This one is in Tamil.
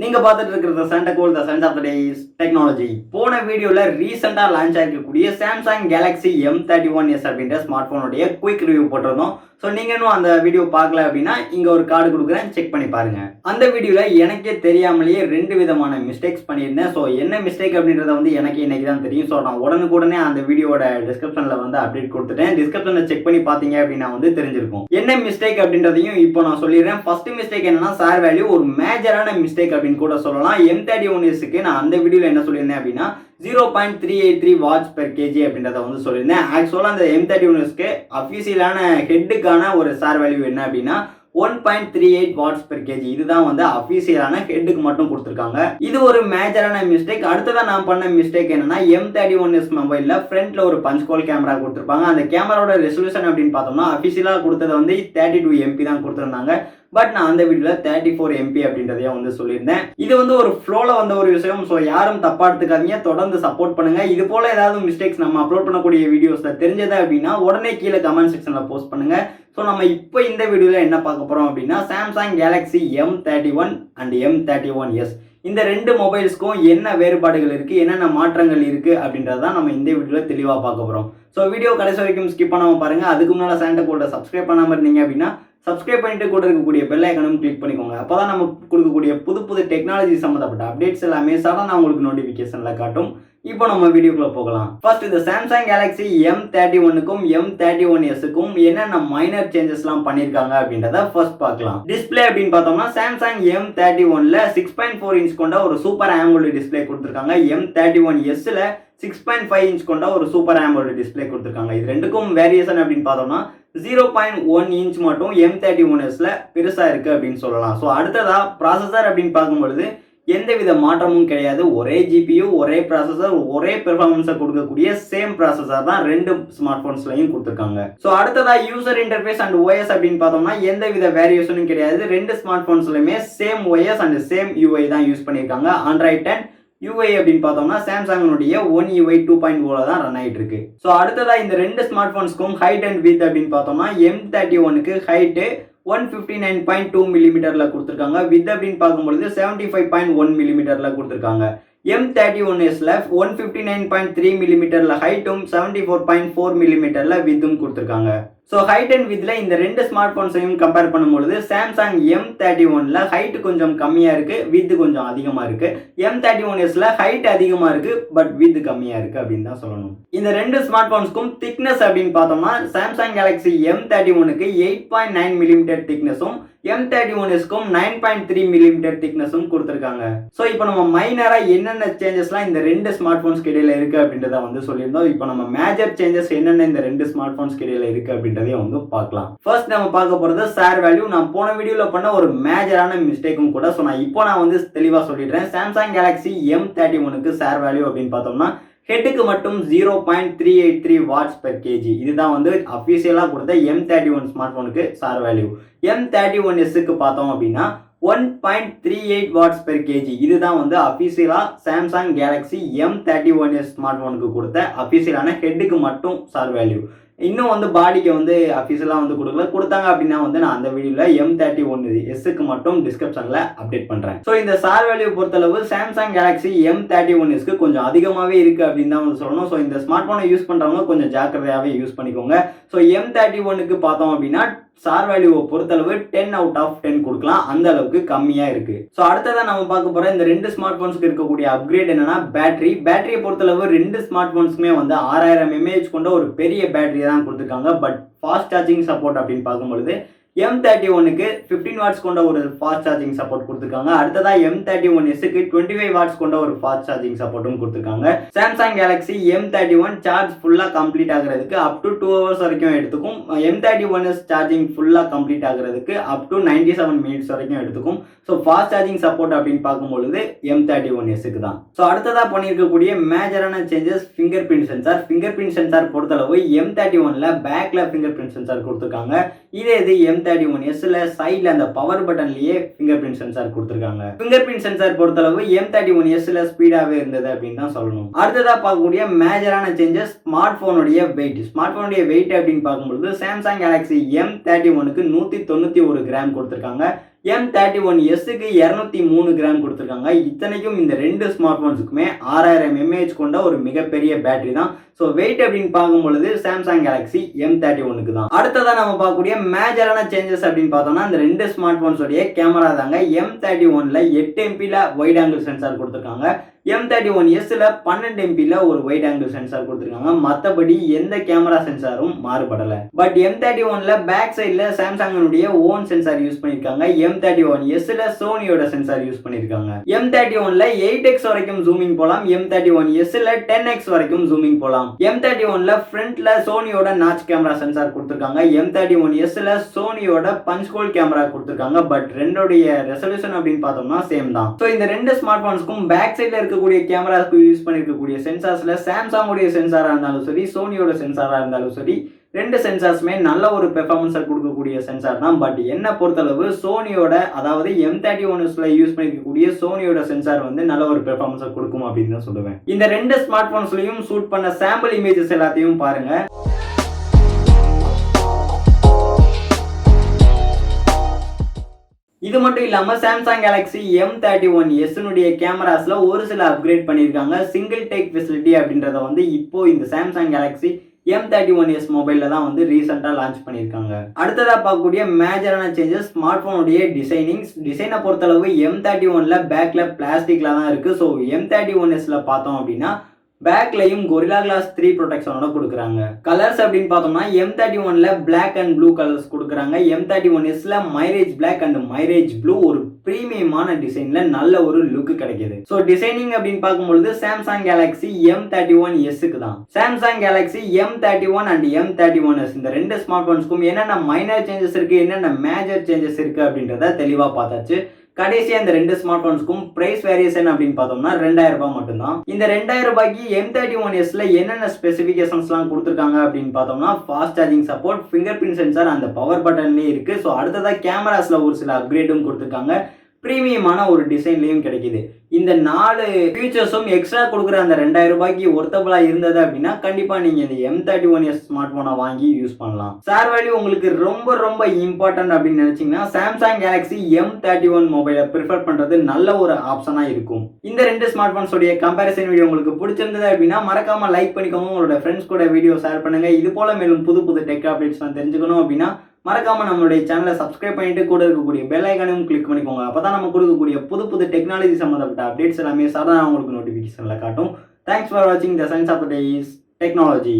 நீங்க பார்த்துட்டு இருக்கிறது Shantechworld, the sense of the day is technology. போன வீடியோல ரீசெண்டா லான்ச் ஆகிருக்கக்கூடிய Samsung Galaxy M31s அப்படின்ற ஸ்மார்ட் போனுடைய குயிக் ரிவ்யூ போட்டிருந்தோம். ஸோ நீங்க இன்னும் அந்த வீடியோ பார்க்கல அப்படின்னா இங்க ஒரு கார்டு கொடுக்குறேன், செக் பண்ணி பாருங்க. அந்த வீடியோல எனக்கே தெரியாமலேயே 2 விதமான மிஸ்டேக்ஸ் பண்ணியிருந்தேன். ஸோ என்ன மிஸ்டேக் அப்படின்றத வந்து எனக்கு இன்னைக்கு தான் தெரியும். ஸோ நான் உடனுக்குடனே அந்த வீடியோட டிஸ்கிரிப்ஷன்ல வந்து அப்டேட் கொடுத்துட்டேன். டிஸ்கிரிப்ஷன்ல செக் பண்ணி பார்த்தீங்க அப்படின்னா வந்து தெரிஞ்சிருக்கும். என்ன மிஸ்டேக் அப்படின்றதையும் இப்போ நான் சொல்லிடுறேன். ஃபர்ஸ்ட் மிஸ்டேக் என்னன்னா சார் வேல்யூ ஒரு மேஜரான மிஸ்டேக் அப்படின்னு கூட சொல்லலாம். M31sக்கு நான் அந்த வீடியோல என்ன சொல்லியிருந்தேன் அப்படின்னா 0.383 வாட்ஸ் பெர் கேஜி அப்படின்றத வந்து சொல்லியிருந்தேன். ஆக்சுவலாக அந்த M31sக்கு அஃபிஷியலான ஹெட்டுக்கான ஒரு சார் வேல்யூ என்ன அப்படின்னா 1.38 வாட்ஸ் பெர் கேஜி. இதுதான் வந்து அஃபிஷியலான ஹெட்டுக்கு மட்டும் கொடுத்துருக்காங்க. இது ஒரு மேஜரான மிஸ்டேக். அடுத்ததான் நான் பண்ண மிஸ்டேக் என்னன்னா M31s மொபைல்ல ஃப்ரண்ட்ல ஒரு பஞ்ச் ஹோல் கேமரா கொடுத்துருப்பாங்க. அந்த கேமராவோட ரெசல்யூஷன் அப்படின்னு பார்த்தோம்னா அஃபிஷியலாக கொடுத்தது வந்து 32 MP தான் கொடுத்துருந்தாங்க. பட் நான் அந்த வீடியோல 34 MP அப்படின்றதையும் வந்து சொல்லியிருந்தேன். இது வந்து ஒரு ஃப்ளோல வந்த ஒரு விஷயம். ஸோ யாரும் தப்பா எடுத்துக்காதீங்க, தொடர்ந்து சப்போர்ட் பண்ணுங்க. இது போல ஏதாவது மிஸ்டேக்ஸ் நம்ம அப்லோட் பண்ணக்கூடிய வீடியோஸ்ல தெரிஞ்சது அப்படின்னா உடனே கீழே கமெண்ட் செக்ஷன்ல போஸ்ட் பண்ணுங்க. ஸோ நம்ம இப்போ இந்த வீடியோல என்ன பார்க்க போறோம் அப்படின்னா Samsung Galaxy M31 and M31s இந்த ரெண்டு மொபைல்ஸ்க்கும் என்ன வேறுபாடுகள் இருக்கு, என்னென்ன மாற்றங்கள் இருக்கு அப்படின்றதான் நம்ம இந்த வீடியோல தெளிவா பார்க்க போறோம். ஸோ வீடியோ கடைசி வரைக்கும் ஸ்கிப் பண்ணாம பாருங்க. அதுக்கு முன்னால Shantechworld சப்ஸ்கிரைப் பண்ணாம இருந்தீங்க அப்படின்னா சப்ஸ்கிரைப் பண்ணிட்டு கூட இருக்கக்கூடிய பெல் ஐக்கனும் கிளிக் பண்ணிக்கோங்க. அப்போதான் நம்ம கொடுக்கக்கூடிய புது டெக்னாலஜி சம்மந்தப்பட்ட அப்டேட்ஸ் எல்லாமே சடனாக உங்களுக்கு நோட்டிஃபிகேஷன்ல காட்டும். இப்போ நம்ம வீடியோக்குள்ள போகலாம். ஃபர்ஸ்ட் இந்த சாம்சங் கேலக்ஸி M31க்கும் M31sக்கும் என்னென்ன மைனர் சேஞ்சஸ்லாம் பண்ணியிருக்காங்க அப்படின்றத ஃபர்ஸ்ட் பார்க்கலாம். டிஸ்பிளே அப்படின்னு பார்த்தோம்னா சாம்சங் M31ல 6.4 இன்ச் கொண்ட ஒரு சூப்பர் AMOLED டிஸ்பிளே கொடுத்துருக்காங்க. M31sல 6.5 இன்ச் கொண்ட ஒரு சூப்பர் AMOLED டிஸ்பிளே கொடுத்துருக்காங்க. இது ரெண்டுக்கும் வேரியேஷன் அப்படின்னு பார்த்தோம்னா 0.1 இன்ச் மட்டும் M31sல பெருசா இருக்கு அப்படின்னு சொல்லலாம். ஸோ அடுத்ததா ப்ராசஸர் அப்படின்னு பார்க்கும்பொழுது எந்தவித மாற்றமும் கிடையாது. ஒரே GPU, ஒரே ப்ராசஸர், ஒரே பெர்ஃபார்மன்ஸை கொடுக்கக்கூடிய சேம் ப்ராசஸர் தான் ரெண்டு ஸ்மார்ட் போன்ஸ்லையும் கொடுத்துருக்காங்க. ஸோ அடுத்ததா யூசர் இன்டர்ஃபேஸ் அண்ட் OS அப்படின்னு பார்த்தோம்னா எந்தவித வேரியேஷனும் கிடையாது. ரெண்டு ஸ்மார்ட் போன்ஸ்லையுமே same OS and same UI தான் யூஸ் பண்ணியிருக்காங்க. Android 10 UI அப்படின்னு பார்த்தோம்னா சாம்சங்கினுடைய One UI 2.0 தான் ரன் ஆகிட்டு இருக்கு. ஸோ அடுத்ததா இந்த ரெண்டு ஸ்மார்ட் போன்ஸ்க்கும் ஹைட் அண்ட் வித் அப்படின்னு பார்த்தோம்னா M31க்கு ஹைட்டு 159.2 மில்லிமீட்டர்ல கொடுத்துருக்காங்க. வித் அப்படின்னு பார்க்கும்பொழுது 75.1 மில்லிமீட்டர்ல கொடுத்துருக்காங்க. M31sல 159.3 மில்லிமீட்டர்ல ஹைட்டும் 74.4 மில்லிமீட்டர்ல வித்தும் கொடுத்துருக்காங்க. ஸோ ஹைட் அண்ட் வித்ல இந்த ரெண்டு ஸ்மார்ட் போன்ஸையும் கம்பேர் பண்ணும்பொழுது சாம்சங் M31ல ஹைட் கொஞ்சம் கம்மியா இருக்கு, வித் கொஞ்சம் அதிகமா இருக்கு. M31sல ஹைட் அதிகமா இருக்கு, பட் வித் கம்மியா இருக்கு அப்படின்னு தான் சொல்லணும். இந்த ரெண்டு ஸ்மார்ட் போன்ஸ்க்கும் திக்னஸ் அப்படின்னு பார்த்தோம்னா சாம்சங் கேலக்ஸி M31க்கு 8.9 மில்லிமீட்டர் திக்னஸும் M31sக்கும் 9.3 மில்லிமீட்டர் திக்னஸும் கொடுத்துருக்காங்க. ஸோ இப்போ நம்ம மைனரா என்னென்ன சேஞ்சஸ்லாம் இந்த ரெண்டு ஸ்மார்ட் போன்ஸ்க்கு இடையில இருக்கு அப்படின்றத வந்து சொல்லியிருந்தோம். இப்போ நம்ம மேஜர் சேஞ்சஸ் என்னென்ன இந்த ரெண்டு ஸ்மார்ட் போன்ஸ்க்கு இடையில இருக்கு அப்படின்றதையும் வந்து பார்க்கலாம். ஃபர்ஸ்ட் நம்ம பார்க்க போறது சார் வேல்யூ. நான் போன வீடியோல பண்ண ஒரு மேஜரான மிஸ்டேக்கும் கூட. ஸோ நான் வந்து தெளிவா சொல்லிடுறேன். சாம்சங் கேலக்ஸி M31க்கு சார் வேல்யூ அப்படின்னு பார்த்தோம்னா ஹெட்டுக்கு மட்டும் 0.383 வாட்ஸ் பெர் கேஜி. இதுதான் வந்து அஃபிஷியலாக கொடுத்த M31 ஸ்மார்ட் போனுக்கு சார் வேல்யூ. M31sக்கு பார்த்தோம் அப்படின்னா 1.38 வாட்ஸ் பெர் கேஜி. இதுதான் வந்து அஃபிஷியலாக சாம்சங் கேலக்ஸி M31s ஸ்மார்ட் போனுக்கு கொடுத்த அஃபிஷியலான ஹெட்டுக்கு மட்டும் சார் வேல்யூ. இன்னும் வந்து பாடிக்கு வந்து அஃபிஷியலாக வந்து கொடுத்தாங்க அப்படின்னா வந்து நான் அந்த வீடியோல M31sக்கு மட்டும் டிஸ்கிரிப்ஷன்ல அப்டேட் பண்றேன். ஸோ இந்த சார் வேல்யூ பொறுத்தளவு சாம்சங் கேலக்ஸி M31sக்கு கொஞ்சம் அதிகமாவே இருக்கு அப்படின்னு தான் வந்து சொல்லணும். ஸோ இந்த ஸ்மார்ட் போனை யூஸ் பண்றவங்க கொஞ்சம் ஜாக்கிரதையாவே யூஸ் பண்ணிக்கோங்க. ஸோ M31க்கு பார்த்தோம் அப்படின்னா சார் வேல்யூவை பொறுத்தளவு 10 out of 10 கொடுக்கலாம், அந்த அளவுக்கு கம்மியா இருக்கு. ஸோ அடுத்ததான் நம்ம பார்க்க போற இந்த ரெண்டு ஸ்மார்ட் போன்ஸ்க்கு இருக்கக்கூடிய அப்கிரேட் என்னன்னா பேட்டரியை பொறுத்தளவு ரெண்டு ஸ்மார்ட் போன்ஸ்க்குமே வந்து 6000 mAh கொண்ட ஒரு பெரிய பேட்டரி தான் கொடுத்துருக்காங்க. பட் ஃபாஸ்ட் சார்ஜிங் சப்போர்ட் அப்படின்னு பார்க்கும்பொழுது M31க்கு 15 வாட்ஸ் கொண்ட ஒரு ஃபாஸ்ட் சார்ஜிங் சப்போர்ட் கொடுத்துருக்காங்க. அடுத்ததா M31sக்கு 25 வாட்ஸ் கொண்ட ஒரு ஃபாஸ்ட் சார்ஜிங் சப்போர்ட்டும் கொடுத்துருக்காங்க. சாம்சங் கேலக்ஸி M31 சார்ஜ் ஃபுல்லா கம்ப்ளீட் ஆகுறதுக்கு அப் டு 2 hours வரைக்கும் எடுத்துக்கும். M31s சார்ஜிங் ஃபுல்லா கம்ப்ளீட் ஆகுறதுக்கு அப் டு 97 minutes வரைக்கும் எடுத்துக்கும். ஸோ ஃபாஸ்ட் சார்ஜிங் சப்போர்ட் அப்படின்னு பார்க்கும்பொழுது M31sக்கு தான். ஸோ அடுத்ததா பண்ணியிருக்கக்கூடிய மேஜரான சேஞ்சஸ் ஃபிங்கர் பிரிண்ட் சென்சார் பொறுத்தளவு M31ல பேக்ல ஃபிங்கர் பிரிண்ட் சென்சார் கொடுத்துருக்காங்க. இதே இது M31sல சைட்ல அந்த பவர் பட்டன்லயே ஃபிங்கர் பிரிண்ட் சென்சார் கொடுத்துருக்காங்க. ஃபிங்கர் பிரிண்ட் சென்சார் பொறுத்தளவு M31sல ஸ்பீடாவே இருந்தது அப்படின்னு தான் சொல்லணும். அடுத்ததா பார்க்கக்கூடிய மேஜரான சேஞ்சஸ் ஸ்மார்ட் போனுடைய வெயிட் அப்படின்னு பார்க்கும்போது சாம்சங் கேலக்ஸி M31க்கு 191 கிராம் கொடுத்துருக்காங்க. M31sக்கு 203 கிராம் கொடுத்துருக்காங்க. இத்தனைக்கும் இந்த ரெண்டு ஸ்மார்ட் போன்ஸுக்குமே 6000 mAh கொண்ட ஒரு மிகப்பெரிய பேட்டரி தான். ஸோ வெயிட் அப்படின்னு பார்க்கும்பொழுது சாம்சங் கேலக்ஸி M31க்கு தான். அடுத்ததான் நம்ம பார்க்கக்கூடிய மேஜரான சேஞ்சஸ் அப்படின்னு பார்த்தோம்னா இந்த ரெண்டு ஸ்மார்ட் போன்ஸோடைய கேமரா தாங்க. M31ல 8 MP வைட் ஆங்கிள் சென்சார் கொடுத்துருக்காங்க. M31sல 12 MP ஒரு வைட் ஆங்கிள் சென்சார் கொடுத்துருக்காங்க. மற்றபடி எந்த கேமரா சென்சாரும் மாறுபடல. பட் M31ல பேக் சைட்ல சாம்சங்கினுடைய ஓன் சென்சார் யூஸ் பண்ணிருக்காங்க. M31sல சோனியோட சென்சார் யூஸ் பண்ணிருக்காங்க. M31ல 8x வரைக்கும் ஜூமிங் போலாம். M31sல 10x வரைக்கும் ஜூமிங் போலாம். M31ல ஃப்ரண்ட்ல சோனியோட நாச் கேமரா சென்சார் கொடுத்துருக்காங்க. M31sல சோனியோட பஞ்ச் ஹோல் கேமரா கொடுத்துருக்காங்க. பட் ரெண்டோடைய ரெசல்யூஷன் அப்படின்னு பார்த்தோம்னா சேம் தான். ஸோ இந்த ரெண்டு ஸ்மார்ட் போன்ஸ்க்கும் பேக் சைட்ல இருக்கக்கூடிய கேமராக்கு யூஸ் பண்ணிருக்கக்கூடிய சென்சார்ஸ்ல சாம்சங்கோட சென்சாரா இருந்தாலும் சரி, சோனியோட சென்சாரா இருந்தாலும் சரி, ரெண்டு சென்சார்ஸுமே நல்ல ஒரு பெர்ஃபார்மன்ஸை கொடுக்கக்கூடிய சென்சார் தான். பட் என்ன பொறுத்தளவு சோனியோட, அதாவது M31sல யூஸ் பண்ணிருக்கக்கூடிய சோனியோட சென்சார் வந்து நல்ல ஒரு பெர்ஃபார்மன்ஸை கொடுக்கும் அப்படின்னு தான் சொல்லுவேன். இந்த ரெண்டு ஸ்மார்ட் போன்ஸ்லயும் ஷூட் பண்ண சாம்பிள் இமேஜஸ் எல்லாத்தையும் பாருங்க. இது மட்டும் இல்லாம சாம்சங் கேலக்ஸி M31s கேமராஸ்ல ஒரு சில அப்கிரேட் பண்ணிருக்காங்க. சிங்கிள் டேக் ஃபெசிலிட்டி அப்படின்றத வந்து இப்போ இந்த சாம்சங் கேலக்ஸி M31s மொபைல்ல தான் வந்து ரீசெண்டா லான்ச் பண்ணிருக்காங்க. அடுத்ததா பார்க்கக்கூடிய மேஜரான சேஞ்சஸ் ஸ்மார்ட் போனுடைய டிசைனை பொறுத்தளவு M31ல பேக்ல பிளாஸ்டிக்ல தான் இருக்கு. ஸோ M31sல பார்த்தோம் அப்படின்னா பேக்லையும் கொரில்லா கிளாஸ் 3 ப்ரொடெக்ஷனோட கொடுக்குறாங்க. கலர்ஸ் அப்படின்னு பார்த்தோம்னா M31ல பிளாக் அண்ட் ப்ளூ கலர்ஸ் கொடுக்குறாங்க. M31sல mirage black and mirage blue ஒரு பிரீமியமான டிசைன்ல நல்ல ஒரு லுக் கிடைக்குது. ஸோ டிசைனிங் அப்படின்னு பார்க்கும்பொழுது சாம்சங் கேலக்ஸி M31sக்கு தான். Samsung Galaxy M31 and M31s இந்த ரெண்டு ஸ்மார்ட் போன்ஸ்க்கும் என்னென்ன மைனர் சேஞ்சஸ் இருக்கு, என்னென்ன மேஜர் சேஞ்சஸ் இருக்கு அப்படின்றத தெளிவா பார்த்தாச்சு. கடைசியா இந்த ரெண்டு ஸ்மார்ட் போன்ஸ்க்கும் பிரைஸ் வேரியேஷன் அப்படின்னு பார்த்தோம்னா 2000 ரூபாய் மட்டும்தான். இந்த 2000 ரூபாய்க்கு M31sல என்னென்ன ஸ்பெசிபிகேஷன்ஸ்லாம் கொடுத்துருக்காங்க அப்படின்னு பார்த்தோம்னா fast charging support, finger print sensor அந்த பவர் பட்டன்லேயே இருக்கு. ஸோ அடுத்ததா கேமராஸ்ல ஒரு சில அப்கிரேடும் கொடுத்துருக்காங்க. பிரீமியமான ஒரு டிசைன்லையும் கிடைக்குது. இந்த 4 ஃபீச்சர்ஸும் எக்ஸ்ட்ரா கொடுக்குற அந்த 2000 ரூபாய்க்கு ஒர்த்தபிளா இருந்தது அப்படின்னா கண்டிப்பா நீங்க இந்த M31s ஸ்மார்ட் போனை வாங்கி யூஸ் பண்ணலாம். ஷேர் வேல்யூ உங்களுக்கு ரொம்ப ரொம்ப இம்பார்ட்டன்ட் அப்படின்னு நினைச்சீங்கன்னா சாம்சங் கேலக்ஸி M31 மொபைலை ப்ரிஃபர் பண்றது நல்ல ஒரு ஆப்ஷனா இருக்கும். இந்த ரெண்டு ஸ்மார்ட் போன்ஸோடைய கம்பேரிசன் வீடியோ உங்களுக்கு பிடிச்சிருந்தது அப்படின்னா மறக்காம லைக் பண்ணிக்கோங்க. உங்களோட ஃப்ரெண்ட்ஸ் கூட வீடியோ ஷேர் பண்ணுங்க. இது போல மேலும் புது புது டெக் அப்டேட்ஸ் தெரிஞ்சுக்கணும் அப்படின்னா மறக்காம நம்மளுடைய சேனலை சப்ஸ்கிரைப் பண்ணிட்டு கூட இருக்கக்கூடிய பெல் ஐகானையும் கிளிக் பண்ணிக்கோங்க. அப்பதான் நம்ம கொடுக்கக்கூடிய புது புது டெக்னாலஜி சம்பந்தப்பட்ட அப்டேட்ஸ் எல்லாமே சாதாரண உங்களுக்கு நோட்டிபிகேஷன்ல காட்டும். தேங்க்ஸ் ஃபார் வாட்சிங் the science of the days technology.